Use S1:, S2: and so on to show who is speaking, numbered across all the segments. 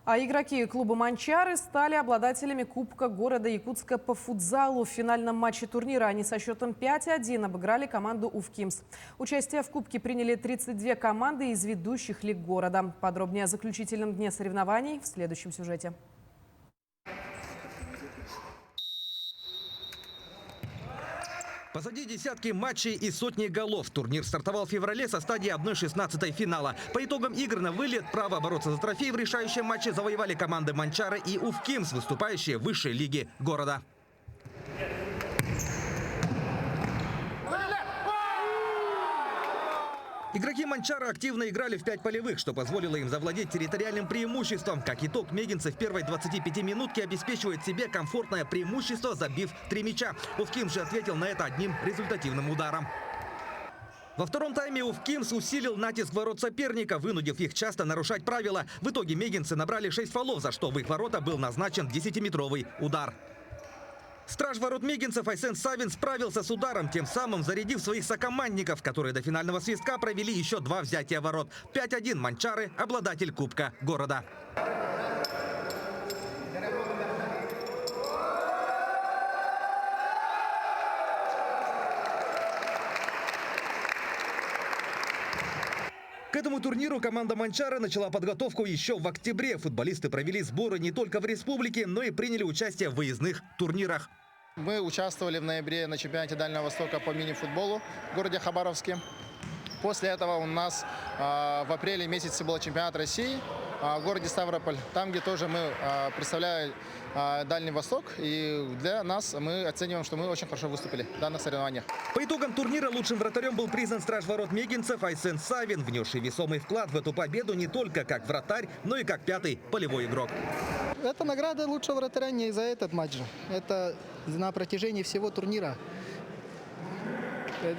S1: А игроки клуба «Манчары» стали обладателями Кубка города Якутска по футзалу. В финальном матче турнира они со счетом 5-1 обыграли команду «Уфкимс». Участие в Кубке приняли 32 команды из ведущих лиг города. Подробнее о заключительном дне соревнований в следующем сюжете.
S2: Позади десятки матчей и сотни голов. Турнир стартовал в феврале со стадии 1/16 финала. По итогам игр на вылет право бороться за трофей в решающем матче завоевали команды «Манчары» и «Уфкимс», выступающие в высшей лиге города. Игроки «Манчара» активно играли в 5 полевых, что позволило им завладеть территориальным преимуществом. Как итог, мегинцы в первой 25-минутке обеспечивают себе комфортное преимущество, забив 3 мяча. «Уфкимс» же ответил на это одним результативным ударом. Во втором тайме «Уфкимс» усилил натиск ворот соперника, вынудив их часто нарушать правила. В итоге мегинцы набрали 6 фолов, за что в их ворота был назначен 10-метровый удар. Страж ворот мегинцев Айсен Савин справился с ударом, тем самым зарядив своих сокомандников, которые до финального свистка провели еще 2 взятия ворот. 5-1 «Манчары», обладатель Кубка города. К этому турниру команда «Манчары» начала подготовку еще в октябре. Футболисты провели сборы не только в республике, но и приняли участие в выездных турнирах.
S3: Мы участвовали в ноябре на чемпионате Дальнего Востока по мини-футболу в городе Хабаровске. После этого у нас в апреле месяце был чемпионат России в городе Ставрополь, там, где тоже мы представляли Дальний Восток. И для нас мы оцениваем, что мы очень хорошо выступили в данных соревнованиях.
S2: По итогам турнира лучшим вратарем был признан страж ворот мегинцев Айсен Савин, внесший весомый вклад в эту победу не только как вратарь, но и как 5-й полевой игрок.
S4: Это награда лучшего вратаря не за этот матч. Это на протяжении всего турнира.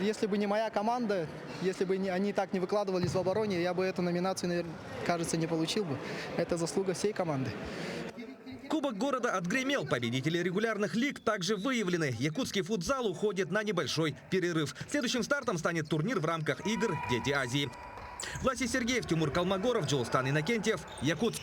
S4: Если бы не моя команда, если бы они так не выкладывались в обороне, я бы эту номинацию, кажется, не получил бы. Это заслуга всей команды.
S2: Кубок города отгремел. Победители регулярных лиг также выявлены. Якутский футзал уходит на небольшой перерыв. Следующим стартом станет турнир в рамках игр «Дети Азии». Власий Сергеев, Тимур Калмогоров, Джоустан Иннокентьев, Якутск.